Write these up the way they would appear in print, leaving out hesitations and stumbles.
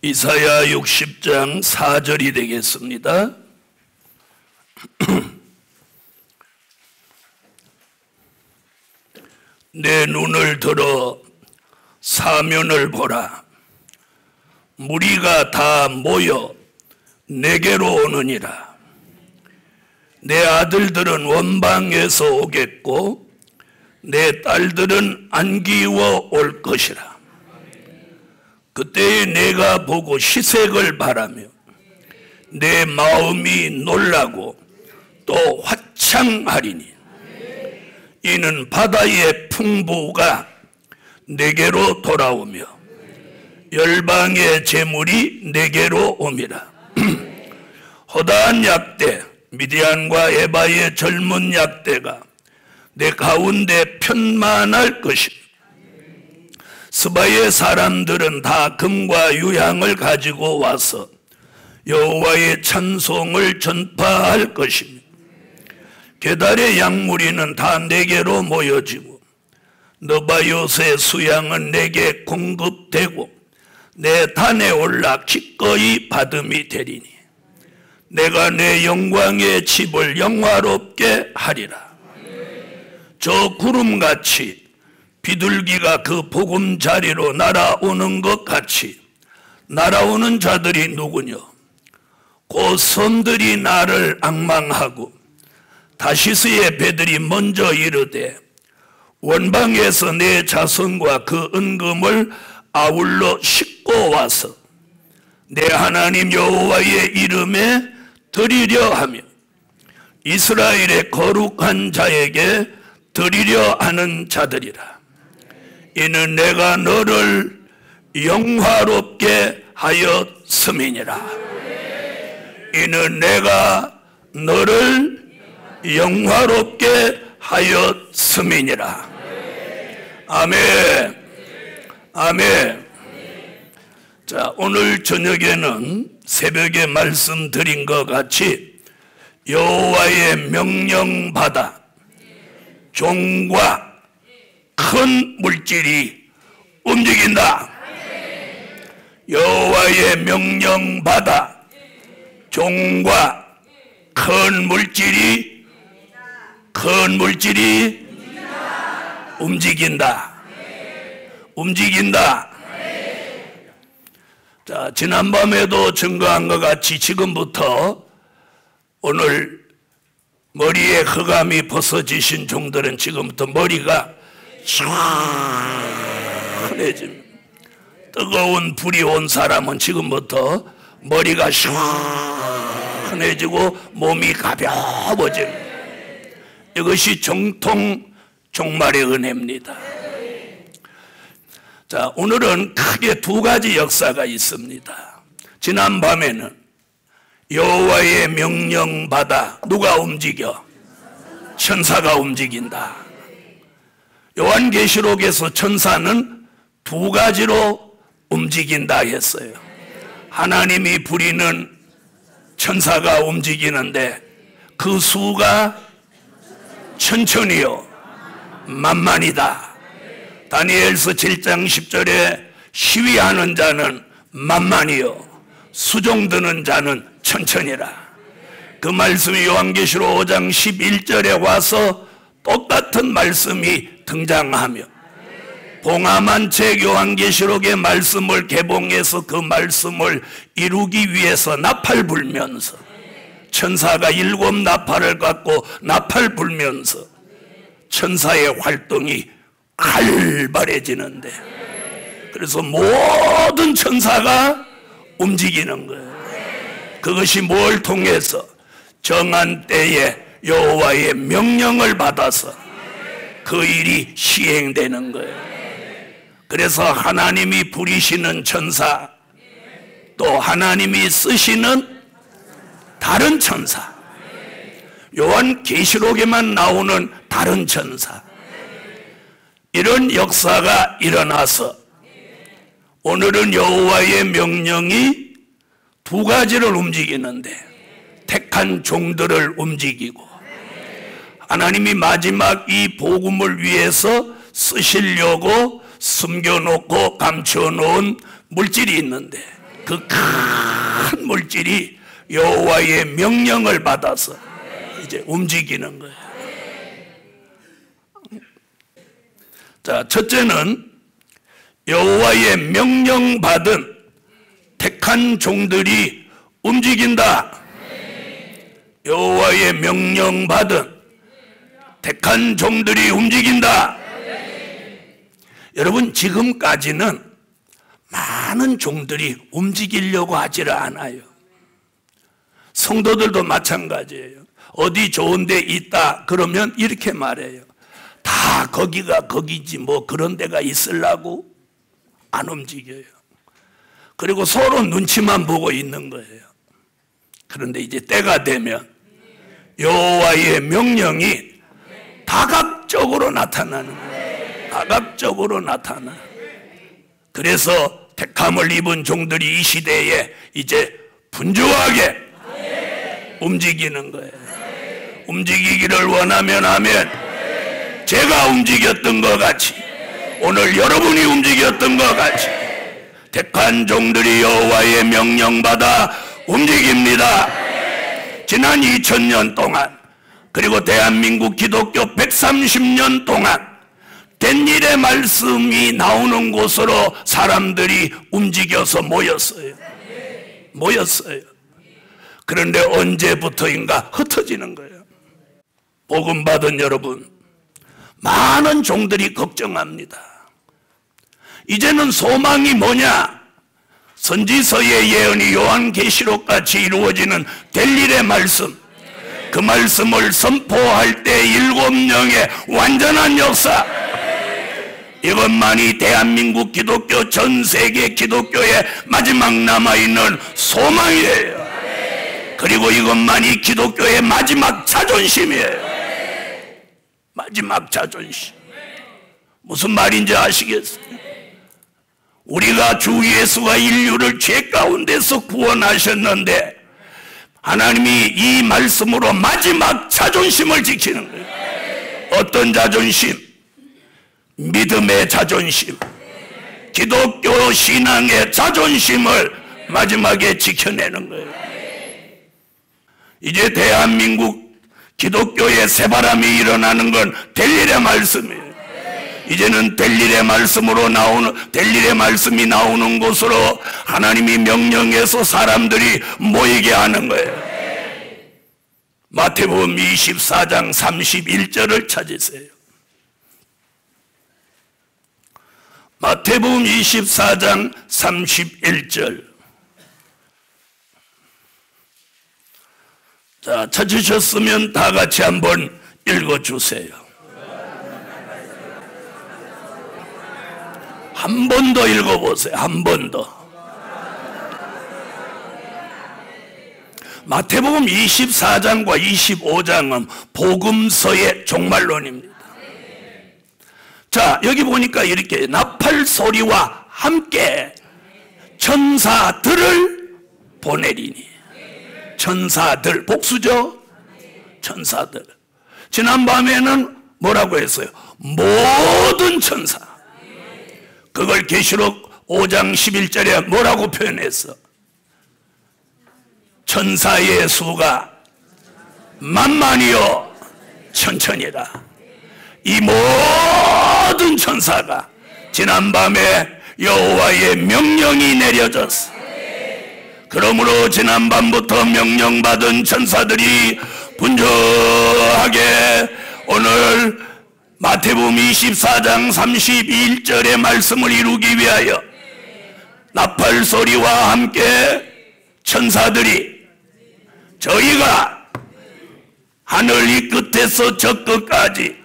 이사야 60장 4절이 되겠습니다. 내 눈을 들어 사면을 보라. 무리가 다 모여 내게로 오느니라. 내 아들들은 원방에서 오겠고 내 딸들은 안기워 올 것이라. 그때에 내가 보고 희색을 바라며 내 마음이 놀라고 또 화창하리니 이는 바다의 풍부가 내게로 돌아오며 열방의 재물이 내게로 옴이라. 허다한 약대 미디안과 에바의 젊은 약대가 내 가운데 편만할 것이며 스바의 사람들은 다 금과 유향을 가지고 와서 여호와의 찬송을 전파할 것이며 게달의 양무리는 다 내게로 모여지고 느바요스의 수양은 내게 공급되고 내 단에 올라 기꺼이 받음이 되리니 내가 내 영광의 집을 영화롭게 하리라. 저 구름같이 비둘기가 그 보금자리로 날아오는 것 같이 날아오는 자들이 누구냐? 곧 섬들이 나를 앙망하고 다시스의 배들이 먼저 이르되 원방에서 내 자손과 그 은금을 아울러 싣고 와서 내 하나님 여호와의 이름에 드리려 하며 이스라엘의 거룩한 자에게 드리려 하는 자들이라. 이는 내가 너를 영화롭게 하였음이니라. 이는 내가 너를 영화롭게 하였음이니라. 아멘. 아멘. 자, 오늘 저녁에는 새벽에 말씀드린 것 같이 여호와의 명령 받아 종과 큰 물질이 움직인다. 여호와의 명령 받아 종과 큰 물질이 움직인다. 움직인다. 자, 지난밤에도 증거한 것 같이 지금부터 오늘 머리에 흑암이 벗어지신 종들은 지금부터 머리가 시원해집니다. 뜨거운 불이 온 사람은 지금부터 머리가 시원해지고 몸이 가벼워집니다. 이것이 정통 종말의 은혜입니다. 자, 오늘은 크게 두 가지 역사가 있습니다. 지난밤에는 여호와의 명령 받아 누가 움직여? 천사가 움직인다. 요한계시록에서 천사는 두 가지로 움직인다 했어요. 하나님이 부리는 천사가 움직이는데 그 수가 천천히요 만만이다. 다니엘서 7장 10절에 시위하는 자는 만만이요 수종드는 자는 천천히라. 그 말씀이 요한계시록 5장 11절에 와서 똑같은 말씀이 등장하며 봉함한 책 요한계시록의 말씀을 개봉해서 그 말씀을 이루기 위해서 나팔 불면서 천사가 7 나팔을 갖고 나팔 불면서 천사의 활동이 활발해지는데 그래서 모든 천사가 움직이는 거예요. 그것이 뭘 통해서? 정한 때에 여호와의 명령을 받아서 그 일이 시행되는 거예요. 그래서 하나님이 부리시는 천사 또 하나님이 쓰시는 다른 천사 요한계시록에만 나오는 다른 천사 이런 역사가 일어나서 오늘은 여호와의 명령이 두 가지를 움직이는데 택한 종들을 움직이고 하나님이 마지막 이 복음을 위해서 쓰시려고 숨겨놓고 감춰놓은 물질이 있는데 그 큰 물질이 여호와의 명령을 받아서 이제 움직이는 거예요. 자, 첫째는 여호와의 명령받은 택한 종들이 움직인다. 여호와의 명령받은 택한 종들이 움직인다. 여러분, 지금까지는 많은 종들이 움직이려고 하지를 않아요. 성도들도 마찬가지예요. 어디 좋은 데 있다 그러면 이렇게 말해요. 다 거기가 거기지 뭐 그런 데가 있으려고 안 움직여요. 그리고 서로 눈치만 보고 있는 거예요. 그런데 이제 때가 되면 여호와의 명령이 다각적으로 나타나는 거예요. 다각적으로 나타나. 그래서 택함을 입은 종들이 이 시대에 이제 분주하게 움직이는 거예요. 움직이기를 원하면 하면 제가 움직였던 것 같이 오늘 여러분이 움직였던 것 같이 택한 종들이 여호와의 명령받아 움직입니다. 지난 2000년 동안 그리고 대한민국 기독교 130년 동안 된 일의 말씀이 나오는 곳으로 사람들이 움직여서 모였어요. 그런데 언제부터인가 흩어지는 거예요. 복음 받은 여러분, 많은 종들이 걱정합니다. 이제는 소망이 뭐냐? 선지서의 예언이 요한계시록 같이 이루어지는 될 일의 말씀, 그 말씀을 선포할 때 7영의 완전한 역사, 이것만이 대한민국 기독교, 전 세계 기독교의 마지막 남아있는 소망이에요. 그리고 이것만이 기독교의 마지막 자존심이에요. 마지막 자존심. 무슨 말인지 아시겠어요? 우리가 주 예수가 인류를 죄 가운데서 구원하셨는데 하나님이 이 말씀으로 마지막 자존심을 지키는 거예요. 어떤 자존심? 믿음의 자존심, 기독교 신앙의 자존심을 마지막에 지켜내는 거예요. 이제 대한민국 기독교의 새바람이 일어나는 건 될 일의 말씀이에요. 이제는 될 일의 말씀으로 될 일의 말씀이 나오는 곳으로 하나님이 명령해서 사람들이 모이게 하는 거예요. 마태복음 24장 31절을 찾으세요. 마태복음 24장 31절. 자, 찾으셨으면 다 같이 한번 읽어주세요. 한 번 더 읽어보세요. 한 번 더. 마태복음 24장과 25장은 복음서의 종말론입니다. 자, 여기 보니까 이렇게 나팔 소리와 함께 천사들을 보내리니. 천사들, 복수죠? 천사들. 지난밤에는 뭐라고 했어요? 모든 천사. 그걸 계시록 5장 11절에 뭐라고 표현했어? 천사의 수가 만만이요 천천이라. 이 모든 천사가 지난밤에 여호와의 명령이 내려졌어. 그러므로 지난밤부터 명령받은 천사들이 분주하게 오늘 마태복음 24장 31절의 말씀을 이루기 위하여 나팔 소리와 함께 천사들이 저희가 하늘 이 끝에서 저 끝까지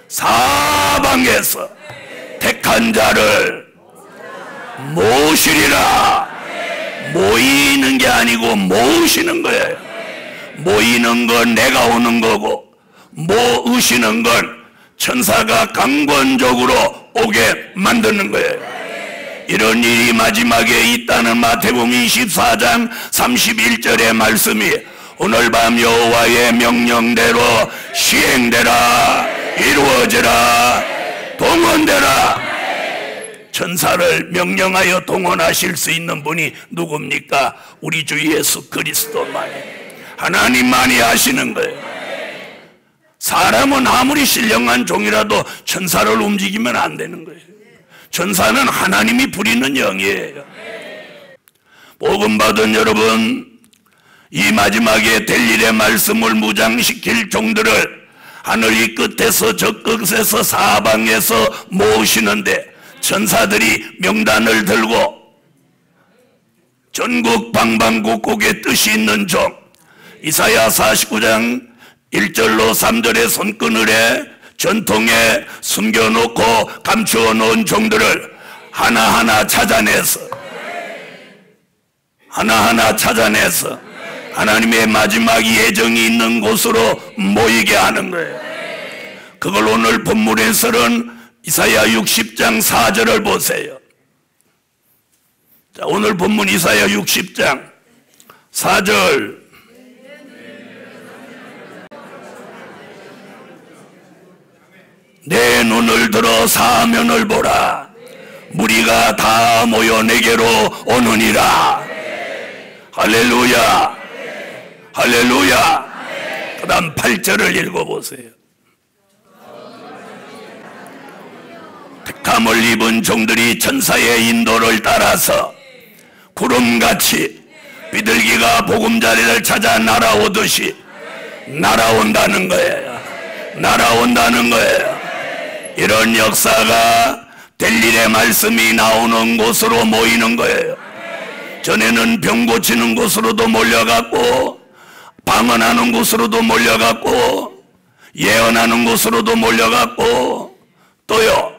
사방에서 택한 자를 모시리라. 모이는 게 아니고 모으시는 거예요. 모이는 건 내가 오는 거고 모으시는 건 천사가 강권적으로 오게 만드는 거예요. 이런 일이 마지막에 있다는 마태복음 24장 31절의 말씀이 오늘 밤 여호와의 명령대로 시행되라, 이루어지라, 동원되라. 천사를 명령하여 동원하실 수 있는 분이 누굽니까? 우리 주 예수 그리스도만이, 하나님만이 하시는 거예요. 사람은 아무리 신령한 종이라도 천사를 움직이면 안 되는 거예요. 천사는 하나님이 부리는 영이에요. 복음 받은 여러분, 이 마지막에 될 일의 말씀을 무장시킬 종들을 하늘 이 끝에서 저 끝에서 사방에서 모으시는데, 천사들이 명단을 들고 전국 방방곡곡에 뜻이 있는 종, 이사야 49장 1절로 3절의 손끈을 해 전통에 숨겨놓고 감추어 놓은 종들을 하나하나 찾아내서 하나님의 마지막 예정이 있는 곳으로 모이게 하는 거예요. 그걸 오늘 본문에서는 이사야 60장 4절을 보세요. 자, 오늘 본문 이사야 60장 4절. 내 눈을 들어 사면을 보라. 무리가 다 모여 내게로 오느니라. 할렐루야, 할렐루야. 그 다음 8절을 읽어보세요. 택함을 입은 종들이 천사의 인도를 따라서 구름같이 비둘기가 보금자리를 찾아 날아오듯이 날아온다는 거예요. 날아온다는 거예요. 이런 역사가 될 일의 말씀이 나오는 곳으로 모이는 거예요. 전에는 병 고치는 곳으로도 몰려갔고, 방언하는 곳으로도 몰려갔고, 예언하는 곳으로도 몰려갔고, 또요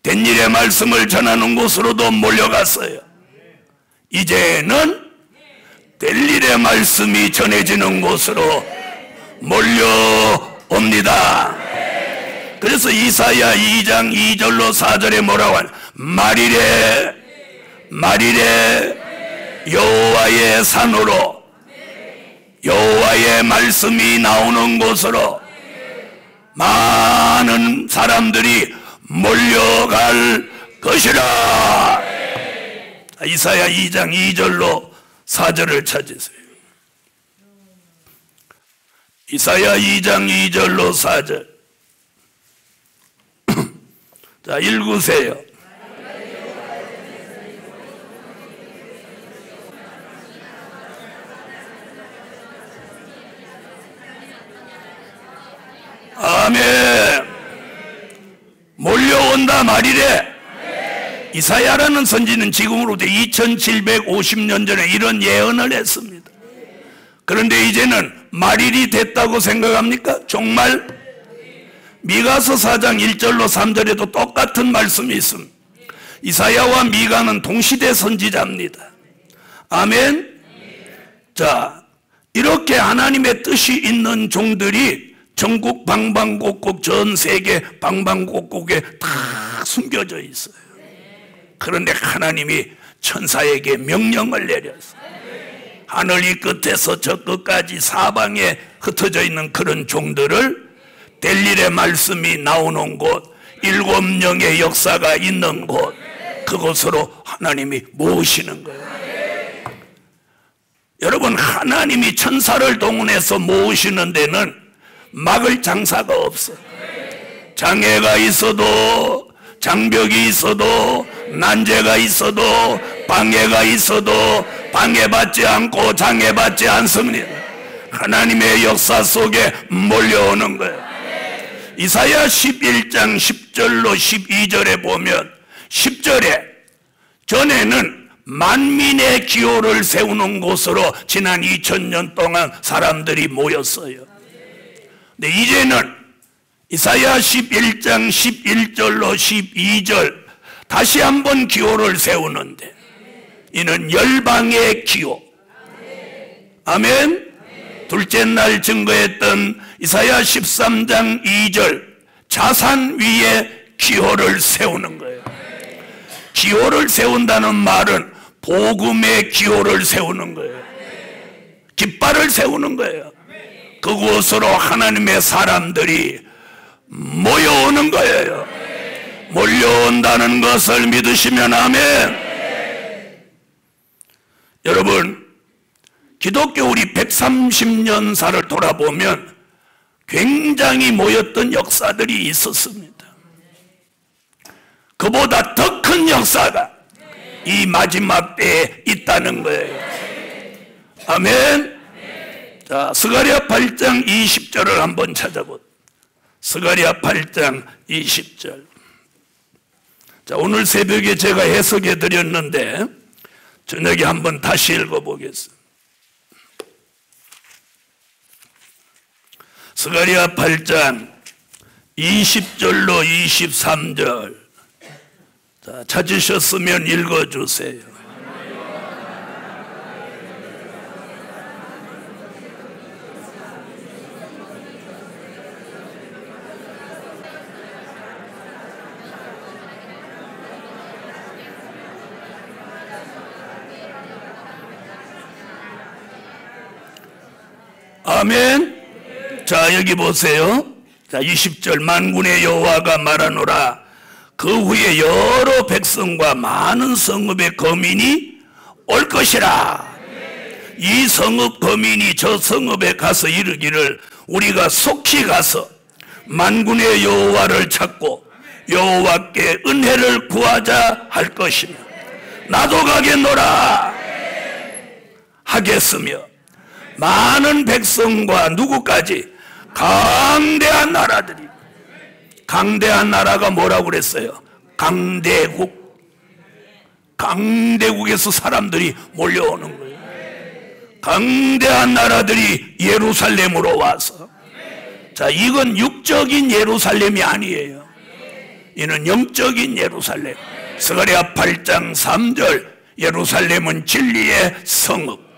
된 일의 말씀을 전하는 곳으로도 몰려갔어요. 이제는 될 일의 말씀이 전해지는 곳으로 몰려옵니다. 그래서 이사야 2장 2절로 4절에 뭐라고 하냐? 말이래 여호와의 산으로, 여호와의 말씀이 나오는 곳으로 많은 사람들이 몰려갈 것이라. 이사야 2장 2절로 4절을 찾으세요. 이사야 2장 2절로 4절. 자, 읽으세요. 아멘. 몰려온다 말이래. 이사야라는 선지는 지금으로부터 2750년 전에 이런 예언을 했습니다. 그런데 이제는 말일이 됐다고 생각합니까? 정말? 미가서 4장 1절로 3절에도 똑같은 말씀이 있습니다. 이사야와 미가는 동시대 선지자입니다. 아멘. 자, 이렇게 하나님의 뜻이 있는 종들이 전국 방방곡곡, 전 세계 방방곡곡에 다 숨겨져 있어요. 그런데 하나님이 천사에게 명령을 내렸어요. 하늘 이 끝에서 저 끝까지 사방에 흩어져 있는 그런 종들을 될 일의 말씀이 나오는 곳, 7영의 역사가 있는 곳, 그곳으로 하나님이 모으시는 거예요. 여러분, 하나님이 천사를 동원해서 모으시는 데는 막을 장사가 없어요. 장애가 있어도, 장벽이 있어도, 난제가 있어도, 방해가 있어도 방해받지 않고 장애받지 않습니다. 하나님의 역사 속에 몰려오는 거예요. 이사야 11장 10절로 12절에 보면 10절에 전에는 만민의 기호를 세우는 곳으로 지난 2000년 동안 사람들이 모였어요. 근데 이제는 이사야 11장 11절로 12절 다시 한번 기호를 세우는데, 이는 열방의 기호. 아멘. 둘째 날 증거했던 이사야 13장 2절 자산 위에 기호를 세우는 거예요. 기호를 세운다는 말은 복음의 기호를 세우는 거예요. 깃발을 세우는 거예요. 그곳으로 하나님의 사람들이 모여오는 거예요. 몰려온다는 것을 믿으시면 아멘. 여러분, 기독교 우리 130년사를 돌아보면 굉장히 모였던 역사들이 있었습니다. 그보다 더 큰 역사가 이 마지막 때에 있다는 거예요. 아멘. 자, 스가랴 8장 20절을 한번 찾아보세요. 스가랴 8장 20절. 자, 오늘 새벽에 제가 해석해 드렸는데 저녁에 한번 다시 읽어보겠습니다. 스가랴 8장 20절로 23절. 자, 찾으셨으면 읽어주세요. 아멘. 자, 여기 보세요. 자, 20절. 만군의 여호와가 말하노라. 그 후에 여러 백성과 많은 성읍의 거민이 올 것이라. 이 성읍 거민이 저 성읍에 가서 이르기를 우리가 속히 가서 만군의 여호와를 찾고 여호와께 은혜를 구하자 할 것이며 나도 가겠노라 하겠으며 많은 백성과 누구까지? 강대한 나라들이. 강대한 나라가 뭐라고 그랬어요? 강대국. 강대국에서 사람들이 몰려오는 거예요. 강대한 나라들이 예루살렘으로 와서. 자, 이건 육적인 예루살렘이 아니에요. 이는 영적인 예루살렘. 스가랴 8장 3절. 예루살렘은 진리의 성읍.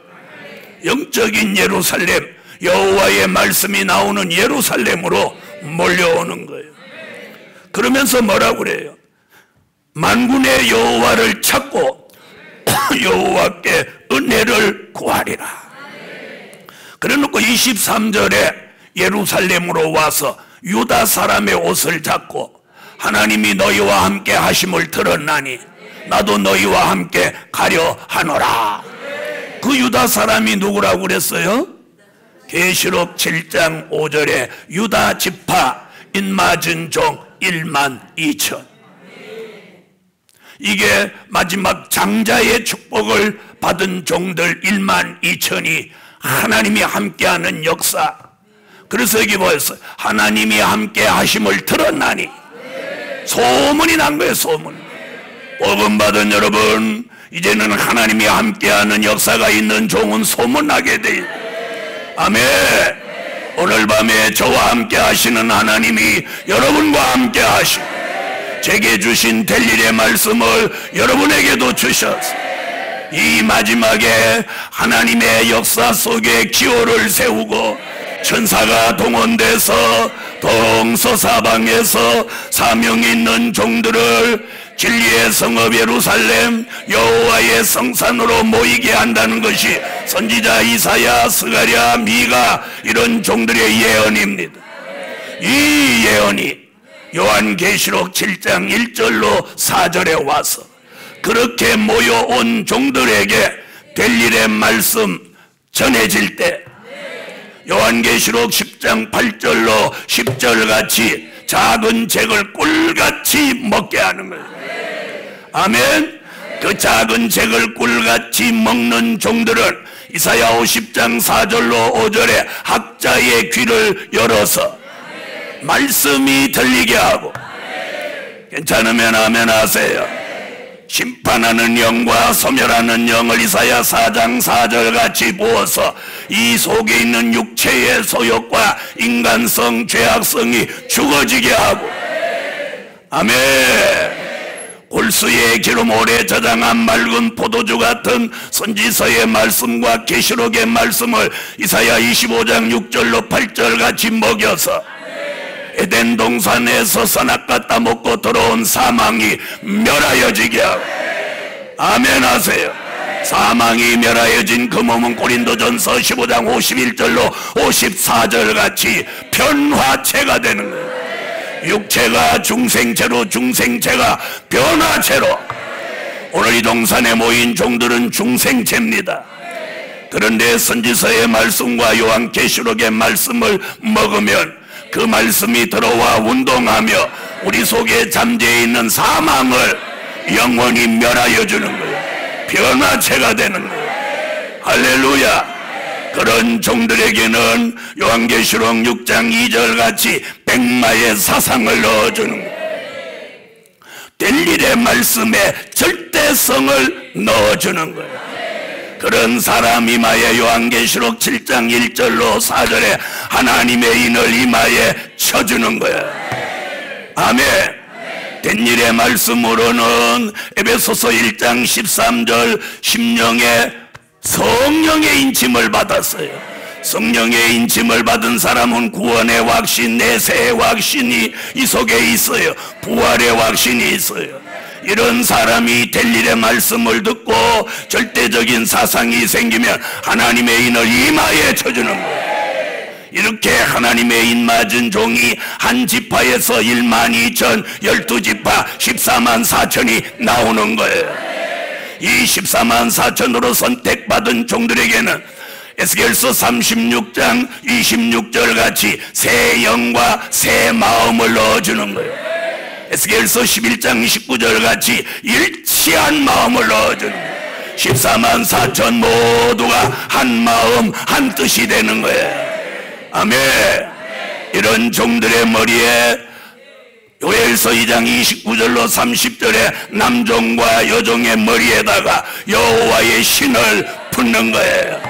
영적인 예루살렘, 여호와의 말씀이 나오는 예루살렘으로 몰려오는 거예요. 그러면서 뭐라고 그래요? 만군의 여호와를 찾고 여호와께 은혜를 구하리라. 그래놓고 23절에 예루살렘으로 와서 유다 사람의 옷을 잡고 하나님이 너희와 함께 하심을 들었나니 나도 너희와 함께 가려 하노라. 그 유다 사람이 누구라고 그랬어요? 계시록 7장 5절에 유다 지파 인맞은 종 1만 2천. 이게 마지막 장자의 축복을 받은 종들 1만 2천이 하나님이 함께하는 역사. 그래서 여기 보였어요. 하나님이 함께 하심을 들었나니. 소문이 난 거예요. 소문. 복음 받은 여러분, 이제는 하나님이 함께하는 역사가 있는 종은 소문나게 돼요. 아멘. 오늘 밤에 저와 함께 하시는 하나님이 여러분과 함께 하시고 제게 주신 될 일의 말씀을 여러분에게도 주셨어요. 이 마지막에 하나님의 역사 속에 기호를 세우고 천사가 동원돼서 동서사방에서 사명 있는 종들을 진리의 성읍 예루살렘 여호와의 성산으로 모이게 한다는 것이 선지자 이사야, 스가랴, 미가 이런 종들의 예언입니다. 이 예언이 요한계시록 7장 1절로 4절에 와서 그렇게 모여온 종들에게 될 일의 말씀 전해질 때 요한계시록 10장 8절로 10절 같이 작은 잭을 꿀같이 먹게 하는 거예요. 아멘. 그 작은 잭을 꿀같이 먹는 종들은 이사야 50장 4절로 5절에 학자의 귀를 열어서 말씀이 들리게 하고, 괜찮으면 아멘 하세요. 심판하는 영과 소멸하는 영을 이사야 4장 4절 같이 부어서 이 속에 있는 육체의 소욕과 인간성, 죄악성이 죽어지게 하고, 아멘. 골수의 기름 오래 저장한 맑은 포도주 같은 선지서의 말씀과 계시록의 말씀을 이사야 25장 6절로 8절 같이 먹여서 에덴 동산에서 선악과 따먹고 들어온 사망이 멸하여지게 하고, 아멘 하세요. 사망이 멸하여진 그 몸은 고린도전서 15장 51절로 54절 같이 변화체가 되는 거예요. 육체가 중생체로, 중생체가 변화체로. 오늘 이 동산에 모인 종들은 중생체입니다. 그런데 선지서의 말씀과 요한계시록의 말씀을 먹으면 그 말씀이 들어와 운동하며 우리 속에 잠재해 있는 사망을 영원히 멸하여 주는 거예요. 변화체가 되는 거예요. 할렐루야. 그런 종들에게는 요한계시록 6장 2절 같이 백마의 사상을 넣어주는 거예요. 될 일의 말씀에 절대성을 넣어주는 거예요. 그런 사람 이마에 요한계시록 7장 1절로 4절에 하나님의 인을 이마에 쳐주는 거예요. 아멘. 된 일의 말씀으로는 에베소서 1장 13절 심령에 성령의 인침을 받았어요. 성령의 인침을 받은 사람은 구원의 확신, 내세의 확신이 이 속에 있어요. 부활의 확신이 있어요. 이런 사람이 될 일의 말씀을 듣고 절대적인 사상이 생기면 하나님의 인을 이마에 쳐주는 거예요. 이렇게 하나님의 인 맞은 종이 한 지파에서 1만 2천, 12지파 14만 4천이 나오는 거예요. 이 14만 4천으로 선택받은 종들에게는 에스겔서 36장 26절 같이 새 영과 새 마음을 넣어주는 거예요. 에스겔서 11장 19절 같이 일치한 마음을 넣어주는 거예요. 14만 4천 모두가 한 마음 한 뜻이 되는 거예요. 아멘. 이런 종들의 머리에 요엘서 2장 29절로 30절에 남종과 여종의 머리에다가 여호와의 신을 붓는 거예요.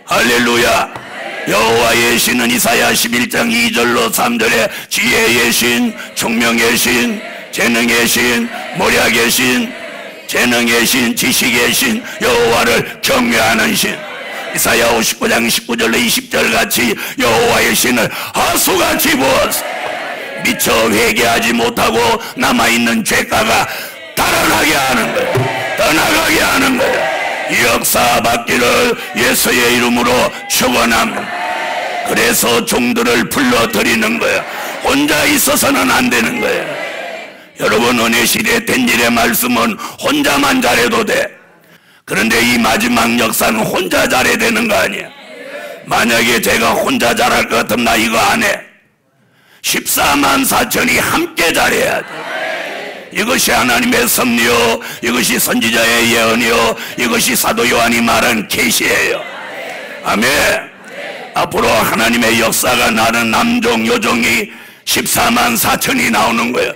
할렐루야. 여호와의 신은 이사야 11장 2절로 3절에 지혜의 신, 총명의 신, 재능의 신, 모략의 신, 재능의 신, 지식의 신, 여호와를 경외하는 신. 이사야 59장 19절로 20절 같이 여호와의 신을 하수같이 부었어. 미처 회개하지 못하고 남아있는 죄가가 달아나게 하는 거예요. 떠나가게 하는 거예요. 이 역사 받기를 예수의 이름으로 축원합니다. 그래서 종들을 불러들이는 거예요. 혼자 있어서는 안 되는 거예요. 여러분, 은혜 시대 된 일의 말씀은 혼자만 잘해도 돼. 그런데 이 마지막 역사는 혼자 잘해야 되는 거 아니야. 만약에 제가 혼자 잘할 것 같으면 나 이거 안 해. 14만 4천이 함께 잘해야 돼. 이것이 하나님의 섭리요, 이것이 선지자의 예언이요, 이것이 사도 요한이 말한 계시예요. 아멘. 앞으로 하나님의 역사가 나는 남종 여종이 14만 4천이 나오는 거예요.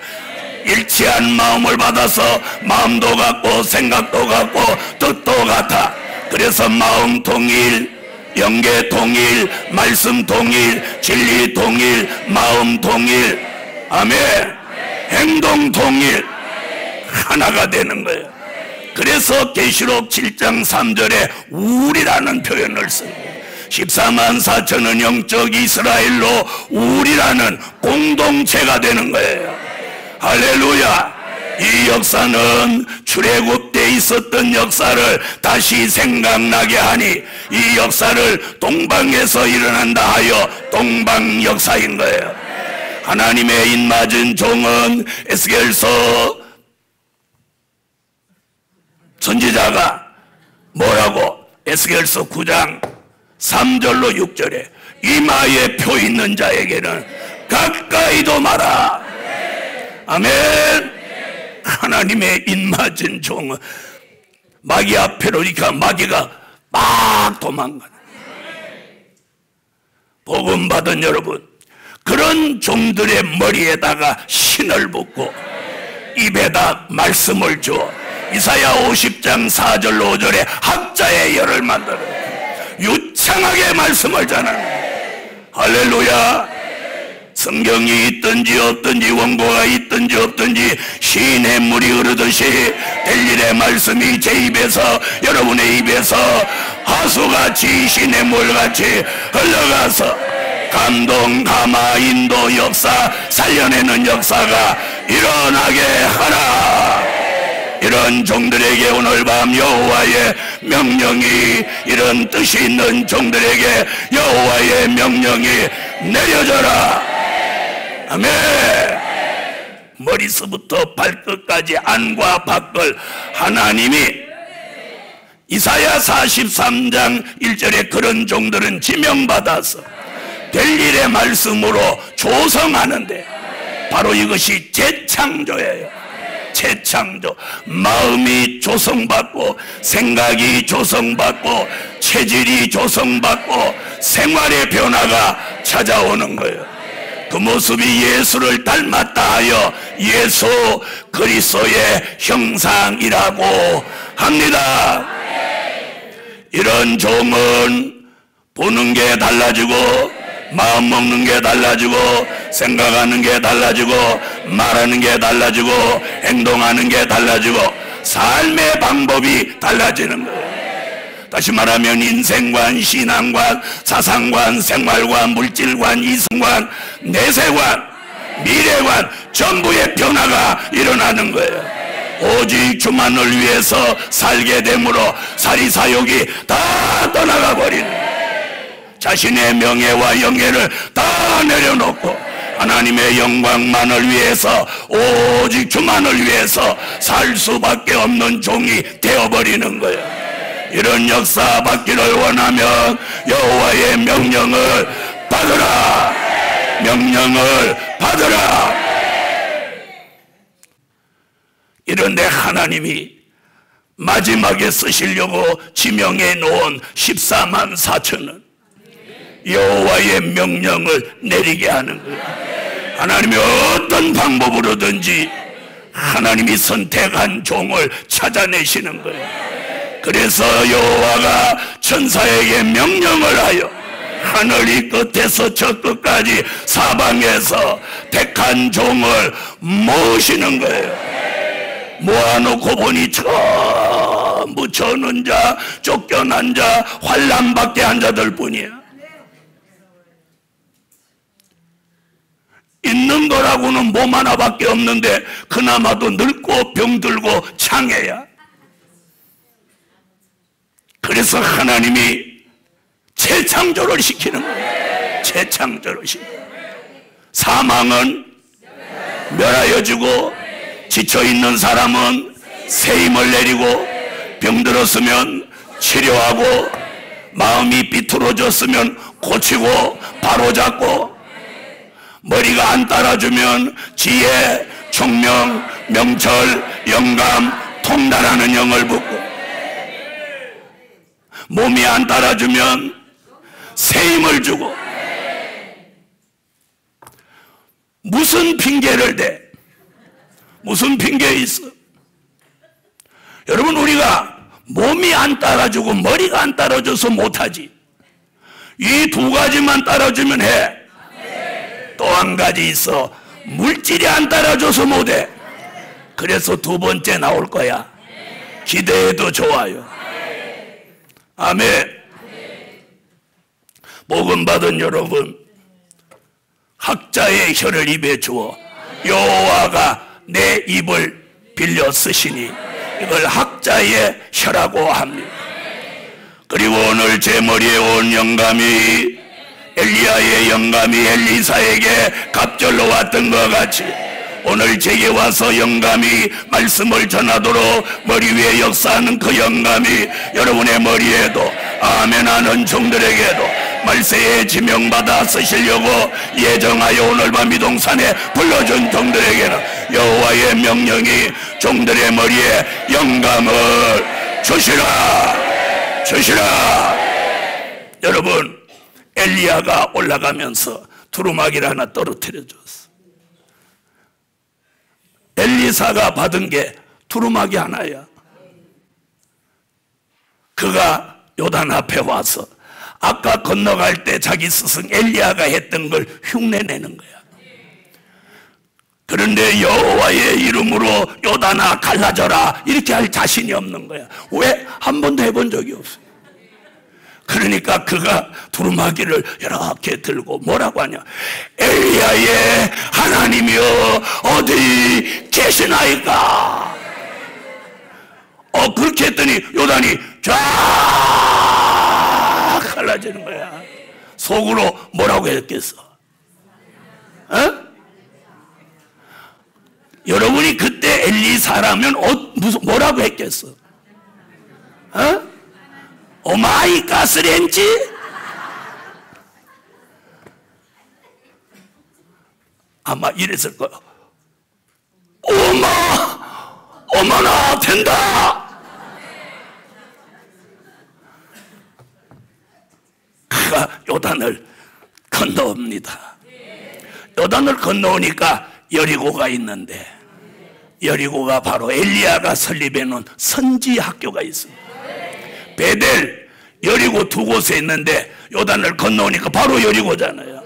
일치한 마음을 받아서 마음도 같고 생각도 같고 뜻도 같아. 그래서 마음 통일, 영계 통일, 말씀 통일, 진리 통일, 마음 통일, 아멘. 행동 통일, 하나가 되는 거예요. 그래서 계시록 7장 3절에 우리라는 표현을 써요. 14만 4천은 영적 이스라엘로 우리라는 공동체가 되는 거예요. 할렐루야. 이 역사는 출애굽 때 있었던 역사를 다시 생각나게 하니 이 역사를 동방에서 일어난다 하여 동방 역사인 거예요. 하나님의 인맞은 종은 에스겔서 선지자가 뭐라고? 에스겔서 9장 3절로 6절에 이마에 표 있는 자에게는 가까이도 마라. 아멘. 하나님의 인맞은 종은 마귀 앞에로 오니까 마귀가 막 도망가는. 복음 받은 여러분, 그런 종들의 머리에다가 신을 붓고 입에다 말씀을 줘. 이사야 50장 4절로 5절에 학자의 열을 만들어 유창하게 말씀을 전하는. 할렐루야. 성경이 있든지 없든지 원고가 있든지 없든지 시인의 물이 흐르듯이 될 일의 말씀이 제 입에서 여러분의 입에서 하수같이 시인의 물같이 흘러가서 감동, 감화, 인도, 역사, 살려내는 역사가 일어나게 하라. 이런 종들에게 오늘 밤 여호와의 명령이, 이런 뜻이 있는 종들에게 여호와의 명령이 내려져라. 아멘. 머리서부터 발끝까지 안과 밖을 하나님이 이사야 43장 1절에 그런 종들은 지명받아서 될 일의 말씀으로 조성하는데 바로 이것이 재창조예요. 재창조. 마음이 조성받고 생각이 조성받고 체질이 조성받고 생활의 변화가 찾아오는 거예요. 그 모습이 예수를 닮았다 하여 예수 그리스도의 형상이라고 합니다. 이런 종은 보는 게 달라지고 마음 먹는 게 달라지고 생각하는 게 달라지고 말하는 게 달라지고 행동하는 게 달라지고 삶의 방법이 달라지는 거예요. 다시 말하면 인생관, 신앙관, 사상관, 생활관, 물질관, 이성관, 내세관, 미래관 전부의 변화가 일어나는 거예요. 오직 주만을 위해서 살게 되므로 사리사욕이 다 떠나가 버리는 거예요. 자신의 명예와 영예를 다 내려놓고 하나님의 영광만을 위해서 오직 주만을 위해서 살 수밖에 없는 종이 되어버리는 거예요. 이런 역사 받기를 원하면 여호와의 명령을 받으라. 명령을 받으라. 이런데 하나님이 마지막에 쓰시려고 지명해 놓은 14만 4천은 여호와의 명령을 내리게 하는 거예요. 하나님이 어떤 방법으로든지 하나님이 선택한 종을 찾아내시는 거예요. 그래서 여호와가 천사에게 명령을 하여 하늘 이 끝에서 저 끝까지 사방에서 택한 종을 모으시는 거예요. 모아놓고 보니 전부 저는 자, 쫓겨난 자, 환난받게 한 자들 뿐이야. 있는 거라고는 몸 하나밖에 없는데 그나마도 늙고 병들고 장애야. 그래서 하나님이 재창조를 시키는 거예요. 재창조를 시키는 거예요. 사망은 멸하여 주고 지쳐있는 사람은 새 힘을 내리고 병들었으면 치료하고 마음이 비틀어졌으면 고치고 바로잡고 머리가 안 따라주면 지혜, 총명, 명철, 영감, 통달하는 영을 붓고 몸이 안 따라주면 새 힘을 주고 무슨 핑계를 대? 무슨 핑계 있어? 여러분 우리가 몸이 안 따라주고 머리가 안 따라줘서 못하지. 이 두 가지만 따라주면 해. 또 한 가지 있어. 물질이 안 따라줘서 못해. 그래서 두 번째 나올 거야. 기대해도 좋아요. 아멘. 복음 받은 여러분, 학자의 혀를 입에 주어 여호와가 내 입을 빌려 쓰시니 이걸 학자의 혀라고 합니다. 그리고 오늘 제 머리에 온 영감이 엘리야의 영감이 엘리사에게 갑절로 왔던 것 같이 오늘 제게 와서 영감이 말씀을 전하도록 머리 위에 역사하는 그 영감이 여러분의 머리에도 아멘하는 종들에게도 말세에 지명받아 쓰시려고 예정하여 오늘 밤 이동산에 불러준 종들에게는 여호와의 명령이 종들의 머리에 영감을 주시라. 주시라. 여러분 엘리야가 올라가면서 두루마기를 하나 떨어뜨려 줬어. 엘리사가 받은 게 두루마기 하나야. 그가 요단 앞에 와서 아까 건너갈 때 자기 스승 엘리야가 했던 걸 흉내내는 거야. 그런데 여호와의 이름으로 요단아 갈라져라 이렇게 할 자신이 없는 거야. 왜? 한 번도 해본 적이 없어요. 그러니까 그가 두루마기를 이렇게 들고 뭐라고 하냐, 엘리야의 하나님이여 어디 계시나이까. 그렇게 했더니 요단이 쫙 갈라지는 거야. 속으로 뭐라고 했겠어? 여러분이 그때 엘리사라면 무슨 뭐라고 했겠어? 오마이 가스렌지? 아마 이랬을 거야. 어머나 된다. 그가 요단을 건너옵니다. 요단을 건너오니까 여리고가 있는데, 여리고가 바로 엘리야가 설립해 놓은 선지 학교가 있습니다. 베델, 여리고 두 곳에 있는데 요단을 건너오니까 바로 여리고잖아요.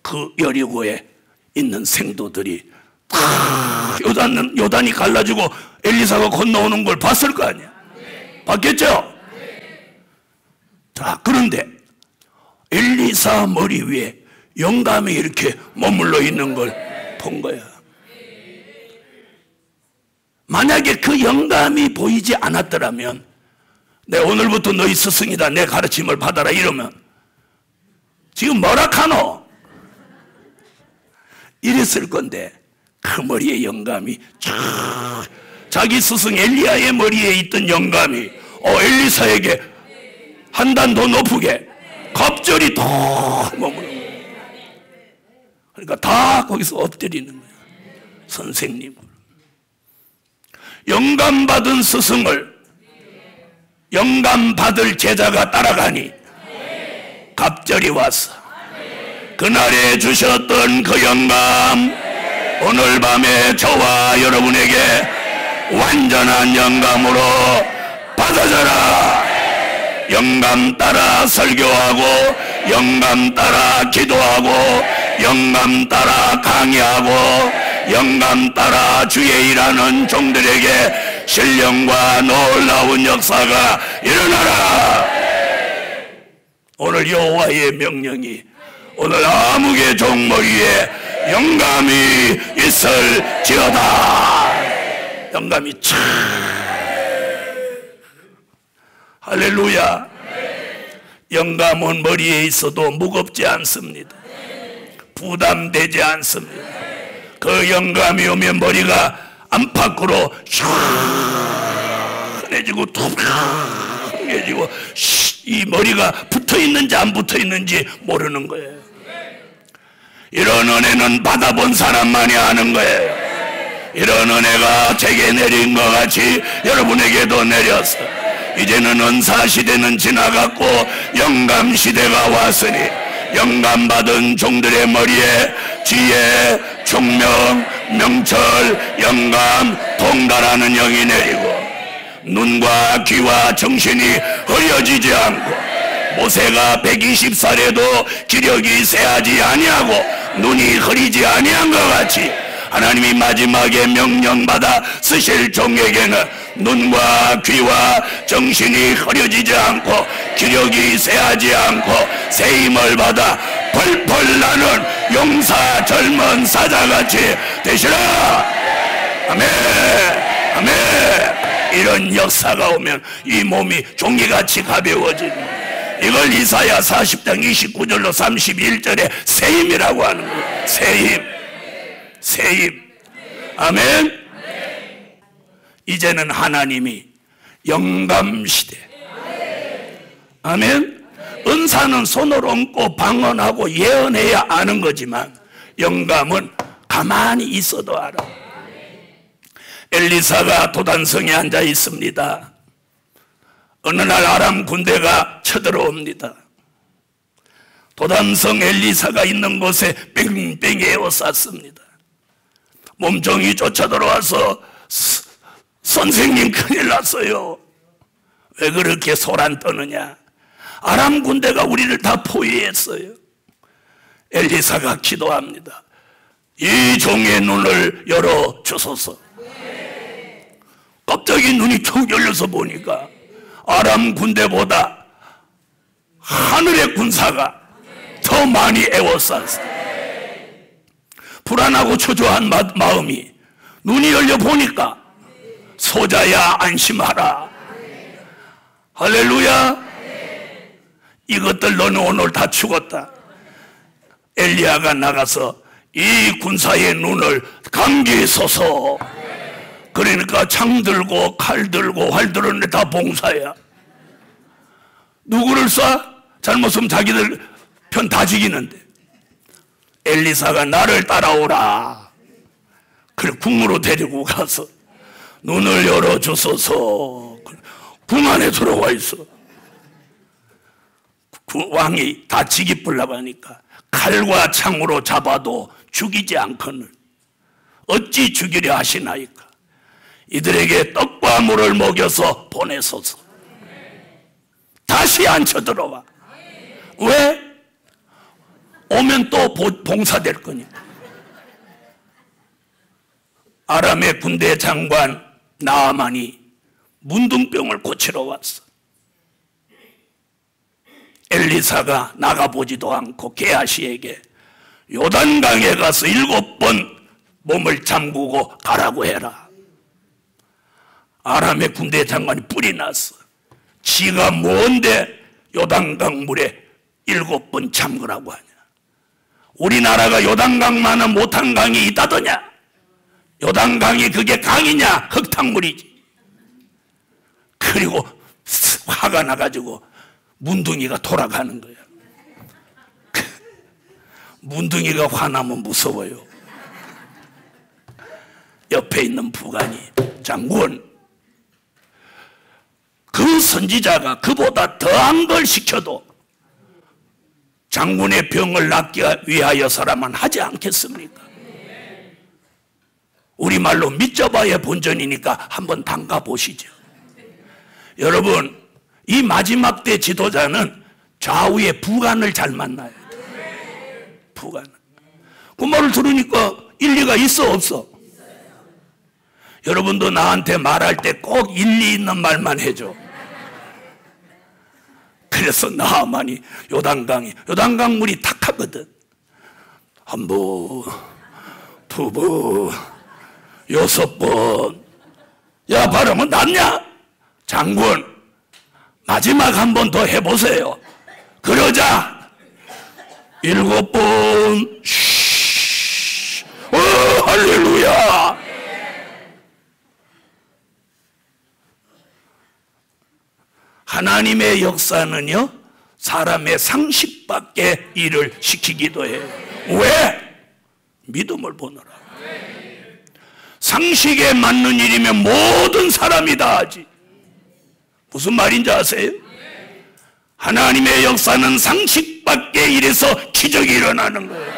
그 여리고에 있는 생도들이 다 요단이 갈라지고 엘리사가 건너오는 걸 봤을 거 아니야. 봤겠죠? 자, 그런데 엘리사 머리 위에 영감이 이렇게 머물러 있는 걸 본 거야. 만약에 그 영감이 보이지 않았더라면, 내 오늘부터 너희 스승이다, 내 가르침을 받아라 이러면 지금 뭐라 카노? 이랬을 건데, 그 머리에 영감이 자기 스승 엘리야의 머리에 있던 영감이 엘리사에게 한 단 더 높게 갑절이 더 머무는 거예요. 그러니까 다 거기서 엎드리는 거예요. 선생님, 영감 받은 스승을 영감 받을 제자가 따라가니 갑절이 와서 그날에 주셨던 그 영감 오늘 밤에 저와 여러분에게 완전한 영감으로 받아져라. 영감 따라 설교하고, 영감 따라 기도하고, 영감 따라 강의하고, 영감 따라 주의 일하는 종들에게 신령과 놀라운 역사가 일어나라. 오늘 여호와의 명령이 오늘 아무개 종머리에 영감이 있을지어다. 영감이 참, 할렐루야. 영감은 머리에 있어도 무겁지 않습니다. 부담되지 않습니다. 그 영감이 오면 머리가 안팎으로 시원해지고 툭해지고, 이 머리가 붙어있는지 안 붙어있는지 모르는 거예요. 이런 은혜는 받아본 사람만이 아는 거예요. 이런 은혜가 제게 내린 것 같이 여러분에게도 내렸어. 이제는 은사 시대는 지나갔고 영감 시대가 왔으니, 영감 받은 종들의 머리에 지혜, 총명, 명철, 영감, 통달하는 영이 내리고, 눈과 귀와 정신이 흐려지지 않고, 모세가 120살에도 기력이 쇠하지 아니하고 눈이 흐리지 아니한 것 같이, 하나님이 마지막에 명령받아 쓰실 종에게는 눈과 귀와 정신이 흐려지지 않고 기력이 쇠하지 않고 새 힘을 받아 펄펄 나는 용사 젊은 사자같이 되시라. 아멘, 아멘. 이런 역사가 오면 이 몸이 종이같이 가벼워집니다. 이걸 이사야 40장 29절로 31절에 새 힘이라고 하는 거예요. 새 힘, 새 힘. 아멘. 이제는 하나님이 영감시대. 아멘. 은사는 손을 얹고 방언하고 예언해야 아는 거지만, 영감은 가만히 있어도 알아. 엘리사가 도단성에 앉아 있습니다. 어느 날 아람 군대가 쳐들어옵니다. 도단성 엘리사가 있는 곳에 뺑뺑이 에워쌌습니다. 몸종이 쫓아들어와서 선생님 큰일 났어요. 왜 그렇게 소란 떠느냐? 아람 군대가 우리를 다 포위했어요. 엘리사가 기도합니다. 이 종의 눈을 열어 주소서. 갑자기 눈이 툭 열려서 보니까 아람 군대보다 하늘의 군사가 더 많이 에워쌌어요. 불안하고 초조한 마음이, 눈이 열려 보니까 소자야 안심하라. 할렐루야. 이것들 너는 오늘 다 죽었다. 엘리야가 나가서 이 군사의 눈을 감기에 써서, 그러니까 창 들고 칼 들고 활 들었는데 다 봉사야. 누구를 쏴? 잘못하면 자기들 편 다 죽이는데. 엘리사가 나를 따라오라. 그래 궁으로 데리고 가서 눈을 열어주소서. 궁 안에 들어와 있어. 그 왕이 다 지기불라고 하니까 칼과 창으로 잡아도 죽이지 않거늘 어찌 죽이려 하시나이까. 이들에게 떡과 물을 먹여서 보내소서. 다시 앉혀 들어와. 왜? 오면 또 봉사될 거니까. 아람의 군대 장관 나아만이 문둥병을 고치러 왔어. 엘리사가 나가보지도 않고 게하시에게 요단강에 가서 7번 몸을 잠그고 가라고 해라. 아람의 군대 장관이 뿔이 났어. 지가 뭔데 요단강 물에 7번 잠그라고 하냐. 우리나라가 요단강만은 못한 강이 있다더냐. 요단강이 그게 강이냐. 흙탕물이지. 그리고 화가 나가지고 문둥이가 돌아가는 거야. 문둥이가 화나면 무서워요. 옆에 있는 부관이 장군, 그 선지자가 그보다 더한 걸 시켜도 장군의 병을 낫기 위하여서라만 하지 않겠습니까? 우리말로 밑져봐야 본전이니까 한번 담가 보시죠. 여러분, 이 마지막 때 지도자는 좌우의 부관을 잘 만나야 돼. 부관. 그 말을 들으니까 일리가 있어 없어? 여러분도 나한테 말할 때 꼭 일리 있는 말만 해줘. 그래서 나아만이 요단강 물이 탁하거든. 1번, 2번, 6번. 야, 바르면 낫냐? 장군, 마지막 한 번 더 해보세요. 그러자 7번. 할렐루야. 하나님의 역사는요, 사람의 상식 밖의 일을 시키기도 해요. 왜? 믿음을 보느라. 상식에 맞는 일이면 모든 사람이 다 하지. 무슨 말인지 아세요? 하나님의 역사는 상식 밖의 일에서 기적이 일어나는 거예요.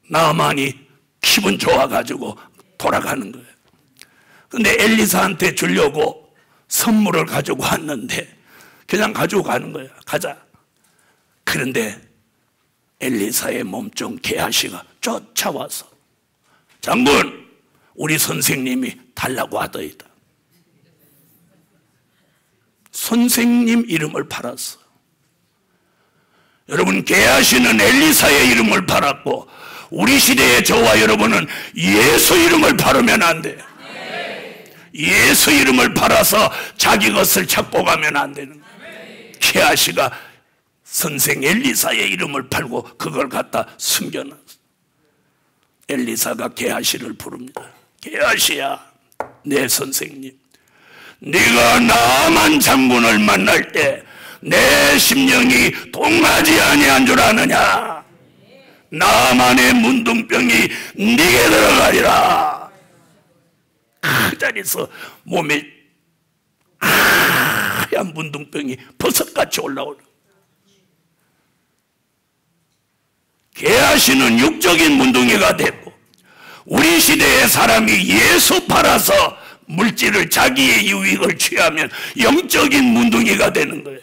나아만이 기분 좋아가지고 돌아가는 거예요. 근데 엘리사한테 주려고 선물을 가지고 왔는데 그냥 가지고 가는 거야. 가자. 그런데 엘리사의 몸종 게하시가 쫓아와서, 장군, 우리 선생님이 달라고 하더이다. 선생님 이름을 팔았어. 여러분, 게하시는 엘리사의 이름을 팔았고, 우리 시대의 저와 여러분은 예수 이름을 팔으면 안 돼. 예수 이름을 팔아서 자기 것을 찾고 가면 안 되는 거예요. 게하시가 선생 엘리사의 이름을 팔고 그걸 갖다 숨겨놨어. 엘리사가 게하시를 부릅니다. 게하시야, 내 선생님, 네가 나만 장군을 만날 때 내 심령이 동하지 아니한 줄 아느냐. 나만의 문둥병이 네게 들어가리라. 그 자리에서 몸에 하얀 문둥병이 버섯같이 올라오는. 게하시는 육적인 문둥이가 됐고, 우리 시대의 사람이 예수 팔아서 물질을, 자기의 유익을 취하면 영적인 문둥이가 되는 거예요.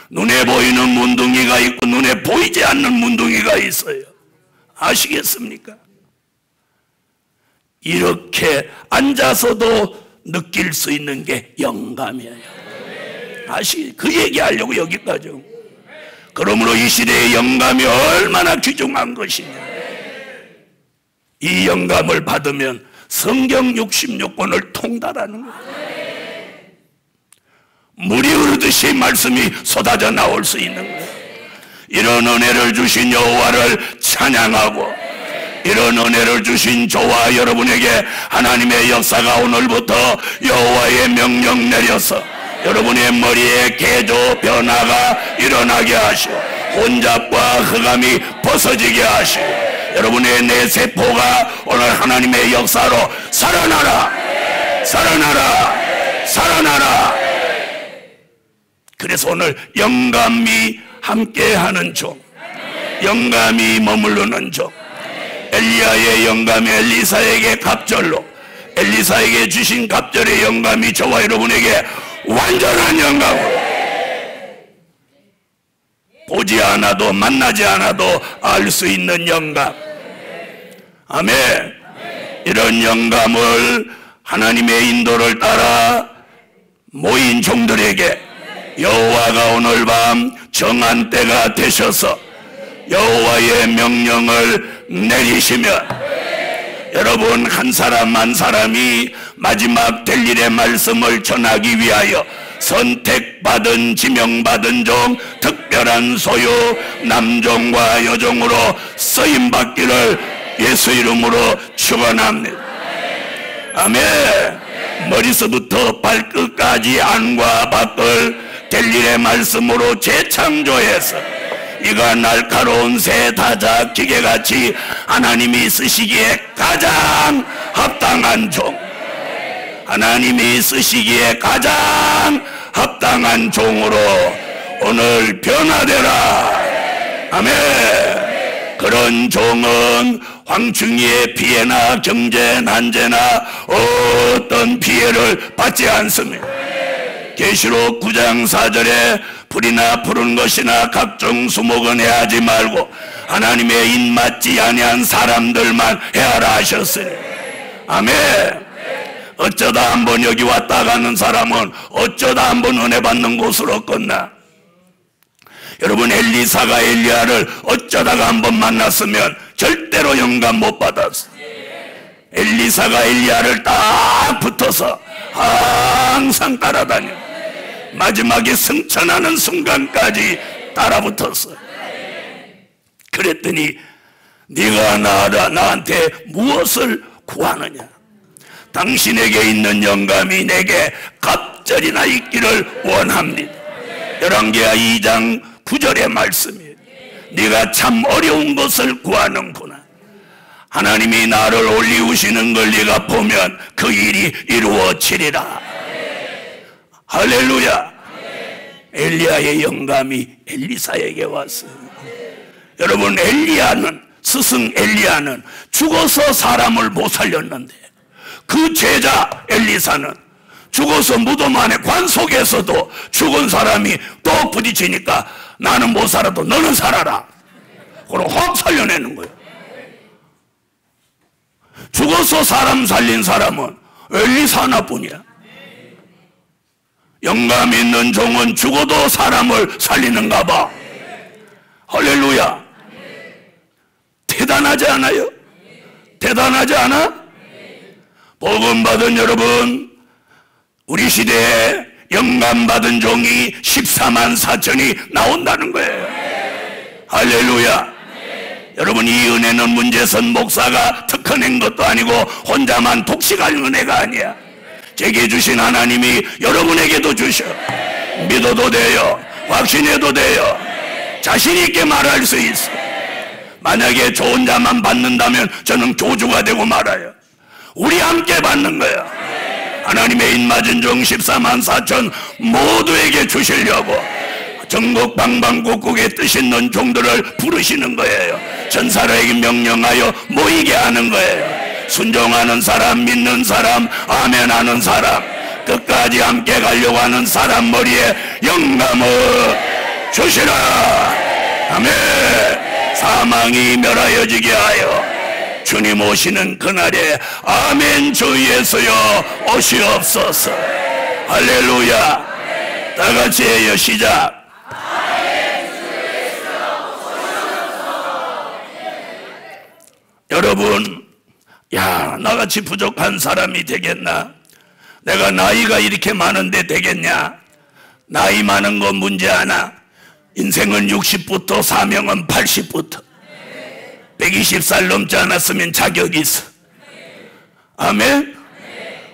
눈에 보이는 문둥이가 있고 눈에 보이지 않는 문둥이가 있어요. 아시겠습니까? 이렇게 앉아서도 느낄 수 있는 게 영감이에요. 그 얘기하려고 여기까지. 그러므로 이 시대의 영감이 얼마나 귀중한 것이냐. 이 영감을 받으면 성경 66권을 통달하는 거예요. 물이 흐르듯이 말씀이 쏟아져 나올 수 있는 거예요. 이런 은혜를 주신 여호와를 찬양하고, 이런 은혜를 주신 저와 여러분에게 하나님의 역사가 오늘부터 여호와의 명령 내려서 여러분의 머리에 개조 변화가 일어나게 하시오. 혼잡과 흑암이 벗어지게 하시오. 여러분의 내 세포가 오늘 하나님의 역사로 살아나라, 살아나라, 살아나라. 그래서 오늘 영감이 함께하는 종, 영감이 머무르는 종, 엘리야의 영감이 엘리사에게 갑절로, 엘리사에게 주신 갑절의 영감이 저와 여러분에게 완전한 영감으로, 보지 않아도 만나지 않아도 알 수 있는 영감. 아멘. 이런 영감을 하나님의 인도를 따라 모인 종들에게 여호와가 오늘 밤 정한 때가 되셔서 여호와의 명령을 내리시면 여러분 한 사람 한 사람이 마지막 될 일의 말씀을 전하기 위하여 선택받은 지명받은 종, 특별한 소유, 남종과 여종으로 쓰임받기를 예수 이름으로 축원합니다. 아멘. 머리서부터 발끝까지 안과 밖을 될 일의 말씀으로 재창조해서 이가 날카로운 새 다자 기계같이 하나님이 쓰시기에 가장 합당한 종, 하나님이 쓰시기에 가장 합당한 종으로 오늘 변화되라. 아멘. 그런 종은 황충이의 피해나 경제 난제나 어떤 피해를 받지 않습니다. 계시록 9장 4절에 불이나 푸른 것이나 각종 수목은 해하지 말고 하나님의 입맞지 아니한 사람들만 해하라 하셨으니. 아멘. 어쩌다 한번 여기 왔다 가는 사람은 어쩌다 한번 은혜 받는 곳으로 끝나. 여러분 엘리사가 엘리야를 어쩌다가 한번 만났으면 절대로 영감 못 받았어. 엘리사가 엘리야를 딱 붙어서 항상 따라다녀. 마지막에 승천하는 순간까지 따라붙었어. 그랬더니 네가 나한테 무엇을 구하느냐? 당신에게 있는 영감이 내게 갑절이나 있기를 원합니다. 열왕기하 2장 9절의 말씀이에요. 네가 참 어려운 것을 구하는구나. 하나님이 나를 올리우시는 걸 네가 보면 그 일이 이루어지리라. 할렐루야. 엘리야의 영감이 엘리사에게 왔어요. 여러분 엘리야는, 스승 엘리야는 죽어서 사람을 못 살렸는데 그 제자 엘리사는 죽어서 무덤 안에 관 속에서도 죽은 사람이 또 부딪히니까 나는 못 살아도 너는 살아라. 그럼 확 살려내는 거예요. 죽어서 사람 살린 사람은 엘리사 하나뿐이야. 영감 있는 종은 죽어도 사람을 살리는가 봐. 할렐루야. 대단하지 않아요? 대단하지 않아? 복음 받은 여러분, 우리 시대에 영감 받은 종이 14만 4천이 나온다는 거예요. 할렐루야. 여러분 이 은혜는 문제선 목사가 특허낸 것도 아니고 혼자만 독식할 은혜가 아니야. 제게 주신 하나님이 여러분에게도 주셔. 믿어도 돼요. 확신해도 돼요. 자신 있게 말할 수 있어. 만약에 저 혼자만 받는다면 저는 교주가 되고 말아요. 우리 함께 받는 거야. 하나님의 입맞은 종 14만 4천 모두에게 주시려고 전국 방방곡곡에 뜻 있는 종들을 부르시는 거예요. 전사라에게 명령하여 모이게 하는 거예요. 순종하는 사람, 믿는 사람, 아멘 하는 사람, 끝까지 함께 가려고 하는 사람 머리에 영감을 주시라. 아멘. 사망이 멸하여지게 하여 주님 오시는 그날에 아멘 주 예수여 오시옵소서. 할렐루야. 다 같이 해요. 시작. 여러분, 야, 나같이 부족한 사람이 되겠나? 내가 나이가 이렇게 많은데 되겠냐? 나이 많은 건 문제 하나. 인생은 60부터 사명은 80부터 120살 넘지 않았으면 자격이 있어. 아멘.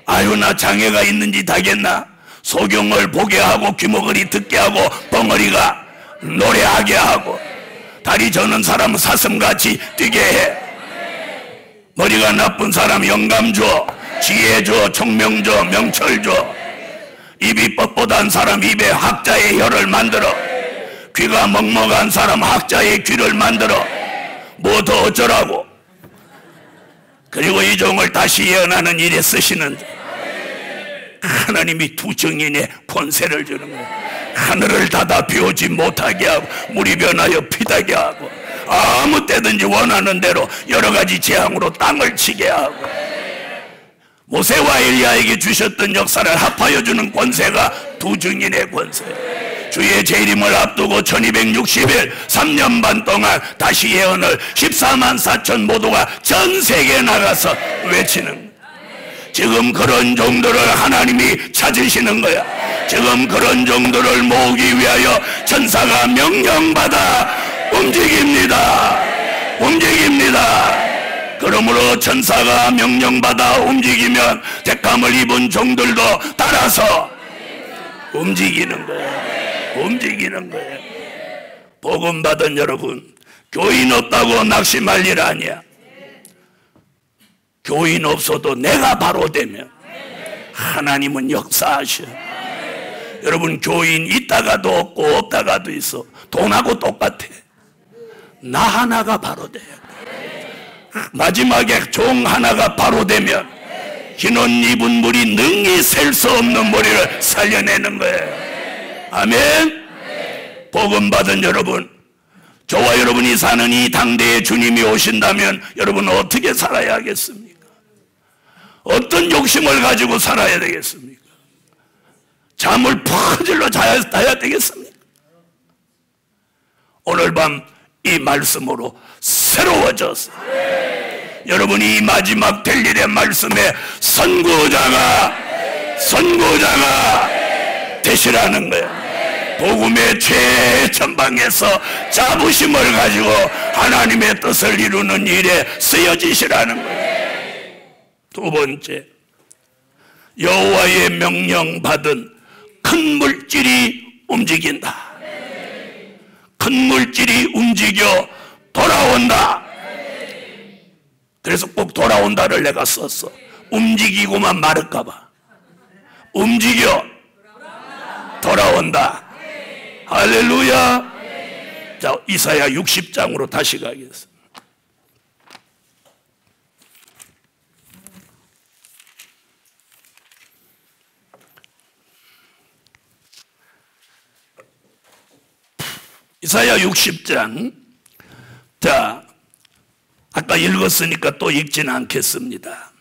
아유, 나 장애가 있는지 다겠나? 소경을 보게 하고 귀머거리 듣게 하고 벙어리가 노래하게 하고 다리 저는 사람은 사슴같이 뛰게 해. 머리가 나쁜 사람 영감 줘, 지혜 줘, 총명 줘, 명철 줘. 입이 뻣뻣한 사람 입에 학자의 혀를 만들어. 귀가 먹먹한 사람 학자의 귀를 만들어. 뭐 더 어쩌라고. 그리고 이 종을 다시 예언하는 일에 쓰시는데 하나님이 두 증인의 권세를 주는 거예요. 하늘을 닫아 비오지 못하게 하고 물이 변하여 피다게 하고 아무 때든지 원하는 대로 여러 가지 재앙으로 땅을 치게 하고 모세와 엘리야에게 주셨던 역사를 합하여 주는 권세가 두 증인의 권세. 주의 재림을 앞두고 1260일 3년 반 동안 다시 예언을 14만 4천 모두가 전 세계에 나가서 외치는 거야. 지금 그런 종들을 하나님이 찾으시는 거야. 지금 그런 종들을 모으기 위하여 천사가 명령받아 움직입니다. 움직입니다. 그러므로 천사가 명령받아 움직이면 택함을 입은 종들도 따라서 움직이는 거야. 움직이는 거예요. 복음 받은 여러분, 교인 없다고 낙심할 일 아니야. 교인 없어도 내가 바로 되면 하나님은 역사하셔. 여러분, 교인 있다가도 없고 없다가도 있어. 돈하고 똑같아. 나 하나가 바로 돼요. 마지막에 종 하나가 바로 되면 흰옷 입은 물이 능히 셀 수 없는 머리를 살려내는 거예요. 아멘. 복음 받은 여러분, 저와 여러분이 사는 이 당대에 주님이 오신다면 여러분은 어떻게 살아야 하겠습니까? 어떤 욕심을 가지고 살아야 되겠습니까? 잠을 퍼질러 자야 되겠습니까? 오늘 밤 이 말씀으로 새로워져서 여러분이 이 마지막 될 일의 말씀에 선구자가 되시라는 거예요. 복음의 최전방에서 자부심을 가지고 하나님의 뜻을 이루는 일에 쓰여지시라는 거예요. 두 번째, 여호와의 명령받은 큰 물질이 움직인다. 큰 물질이 움직여 돌아온다. 그래서 꼭 돌아온다를 내가 썼어. 움직이고만 말할까봐. 움직여 돌아온다. 할렐루야. 자, 이사야 60장으로 다시 가겠습니다. 이사야 60장. 자, 아까 읽었으니까 또 읽지는 않겠습니다.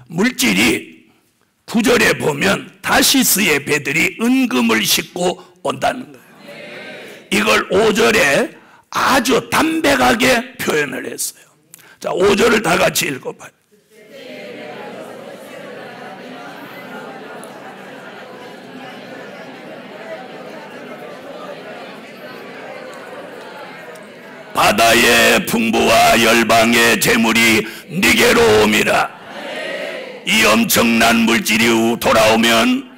물질이 9절에 보면 다시스의 배들이 은금을 싣고 온다는 거예요. 이걸 5절에 아주 담백하게 표현을 했어요. 자, 5절을 다 같이 읽어봐요. 바다의 풍부와 열방의 재물이 네게로 옴이라. 이 엄청난 물질이 돌아오면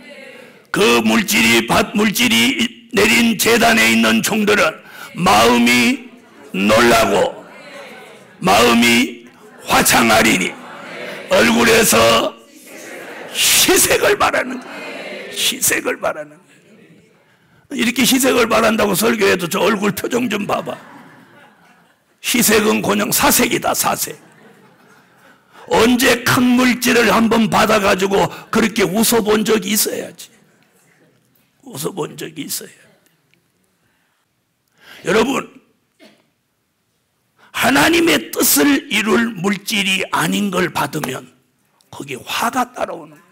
그 물질이 내린 제단에 있는 종들은 마음이 놀라고 마음이 화창하리니 얼굴에서 희색을 바라는 거예요. 희색을 바라는 거예요. 이렇게 희색을 바란다고 설교해도 저 얼굴 표정 좀 봐봐. 희색은 그냥 사색이다. 사색. 언제 큰 물질을 한번 받아가지고 그렇게 웃어본 적이 있어야지. 웃어본 적이 있어야 돼. 여러분, 하나님의 뜻을 이룰 물질이 아닌 걸 받으면 거기에 화가 따라오는 거예요.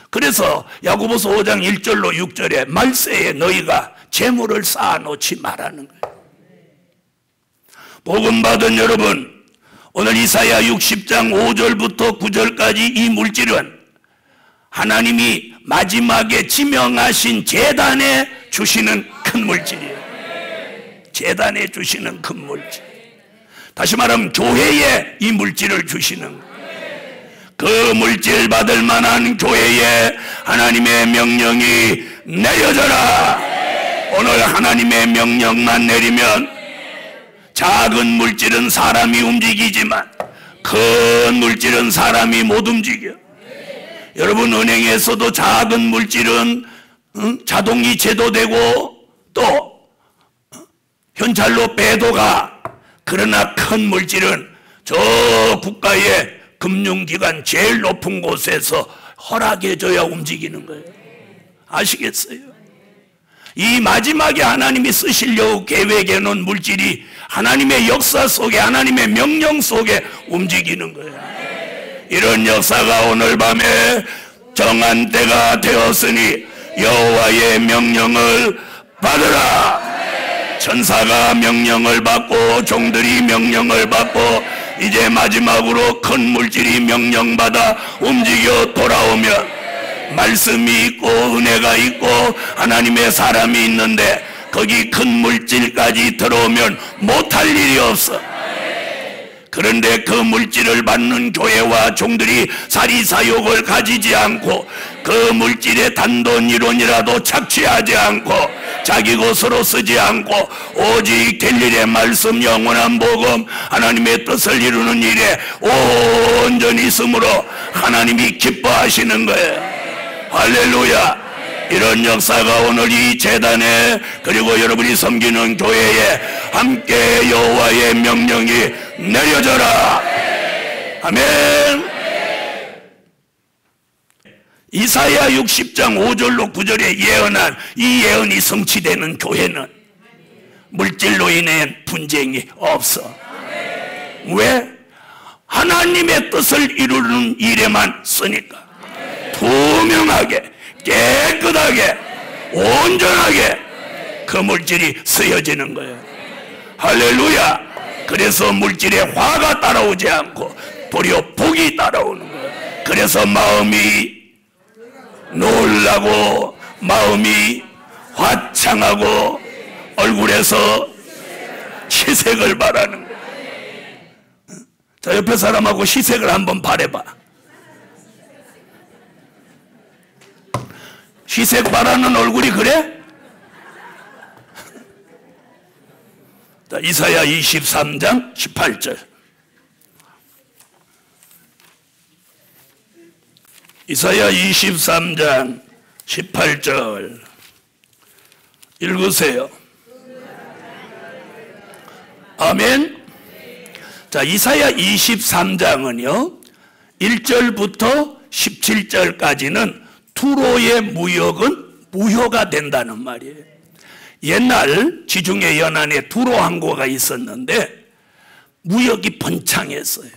그래서 야고보서 5장 1절로 6절에 말세에 너희가 재물을 쌓아놓지 말라는 거예요. 복음 받은 여러분, 오늘 이사야 60장 5절부터 9절까지 이 물질은 하나님이 마지막에 지명하신 제단에 주시는 큰 물질이에요. 재단에 주시는 큰 물질. 다시 말하면 교회에 이 물질을 주시는 거예요. 그 물질 받을 만한 교회에 하나님의 명령이 내려져라. 오늘 하나님의 명령만 내리면 작은 물질은 사람이 움직이지만 큰 물질은 사람이 못 움직여. 여러분, 은행에서도 작은 물질은 자동이 제도되고 또 현찰로 빼도가. 그러나 큰 물질은 저 국가의 금융기관 제일 높은 곳에서 허락해줘야 움직이는 거예요. 아시겠어요? 이 마지막에 하나님이 쓰시려고 계획해 놓은 물질이 하나님의 역사 속에, 하나님의 명령 속에 움직이는 거예요. 이런 역사가 오늘 밤에 정한 때가 되었으니 여호와의 명령을 받으라. 천사가 명령을 받고 종들이 명령을 받고 이제 마지막으로 큰 물질이 명령받아 움직여 돌아오면 말씀이 있고 은혜가 있고 하나님의 사람이 있는데 거기 큰 물질까지 들어오면 못할 일이 없어. 그런데 그 물질을 받는 교회와 종들이 사리사욕을 가지지 않고 그 물질의 단돈 1원이라도 착취하지 않고 자기 것으로 쓰지 않고 오직 될 일의 말씀, 영원한 복음, 하나님의 뜻을 이루는 일에 온전히 있으므로 하나님이 기뻐하시는 거예요. 할렐루야. 이런 역사가 오늘 이 재단에 그리고 여러분이 섬기는 교회에 함께 여호와의 명령이 내려져라. 아멘. 이사야 60장 5절로 9절에 예언한 이 예언이 성취되는 교회는 물질로 인해 분쟁이 없어. 왜? 하나님의 뜻을 이루는 일에만 쓰니까 투명하게 깨끗하게 온전하게 그 물질이 쓰여지는 거예요. 할렐루야. 그래서 물질에 화가 따라오지 않고 도리어 복이 따라오는 거예요. 그래서 마음이 놀라고 마음이 화창하고 얼굴에서 시색을 바라는 거예요. 자, 옆에 사람하고 시색을 한번 바라봐. 시색 바라는 얼굴이 그래? 자, 이사야 23장 18절. 이사야 23장 18절 읽으세요. 아멘. 자, 이사야 23장은요 1절부터 17절까지는 투로의 무역은 무효가 된다는 말이에요. 옛날 지중해 연안에 투로 항구가 있었는데 무역이 번창했어요.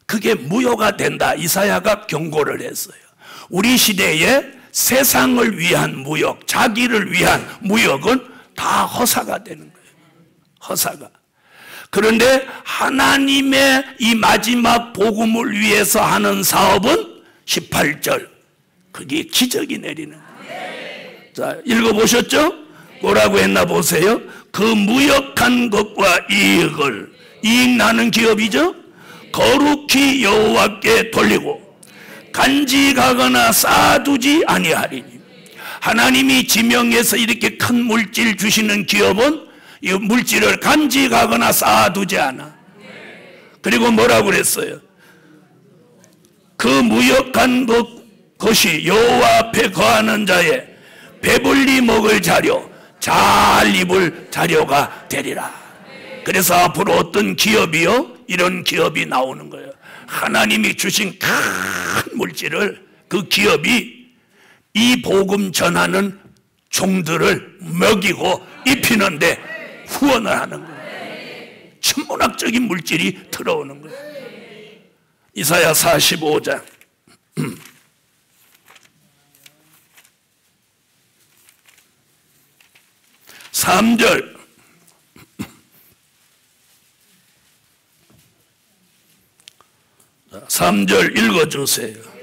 그게 무효가 된다. 이사야가 경고를 했어요. 우리 시대에 세상을 위한 무역, 자기를 위한 무역은 다 허사가 되는 거예요. 허사가. 그런데 하나님의 이 마지막 복음을 위해서 하는 사업은 18절 그게 기적이 내리는 거예요. 자, 읽어보셨죠? 뭐라고 했나 보세요. 그 무역한 것과 이익 나는 기업이죠. 거룩히 여호와께 돌리고 간직하거나 쌓아두지 아니하리니. 하나님이 지명해서 이렇게 큰 물질 주시는 기업은 이 물질을 간직하거나 쌓아두지 않아. 그리고 뭐라고 그랬어요? 그 무역한 것이 여호와 앞에 거하는 자의 배불리 먹을 자료, 잘 입을 자료가 되리라. 그래서 앞으로 어떤 기업이요? 이런 기업이 나오는 거예요. 하나님이 주신 큰 물질을 그 기업이 이 복음 전하는 종들을 먹이고 입히는데 후원을 하는 거예요. 천문학적인 물질이 들어오는 거예요. 이사야 45장 3절 3절 읽어주세요.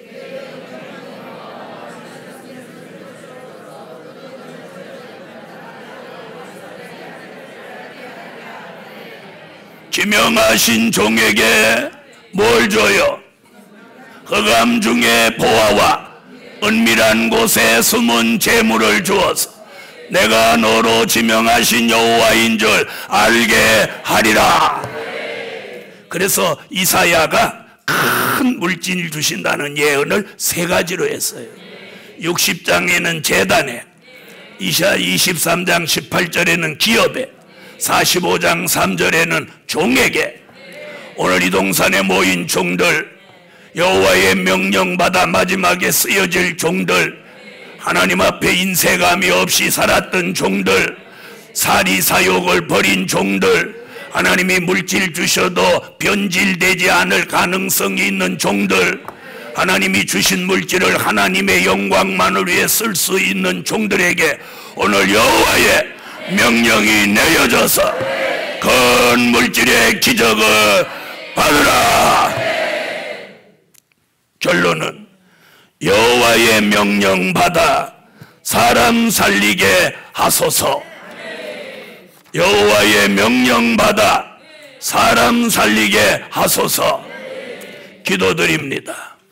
지명하신 종에게 뭘 줘요? 흑암 중에 보화와 은밀한 곳에 숨은 재물을 주어서 내가 너로 지명하신 여호와인 줄 알게 하리라. 그래서 이사야가 큰 물진을 주신다는 예언을 세 가지로 했어요. 60장에는 제단에, 이사야 23장 18절에는 기업에, 45장 3절에는 종에게. 오늘 이 동산에 모인 종들, 여호와의 명령받아 마지막에 쓰여질 종들, 하나님 앞에 인색함이 없이 살았던 종들, 사리사욕을 버린 종들, 하나님이 물질 주셔도 변질되지 않을 가능성이 있는 종들, 하나님이 주신 물질을 하나님의 영광만을 위해 쓸 수 있는 종들에게 오늘 여호와의 명령이 내려져서 큰 물질의 기적을 받으라. 결론은 여호와의 명령 받아 사람 살리게 하소서. 여호와의 명령 받아 사람 살리게 하소서. 기도드립니다.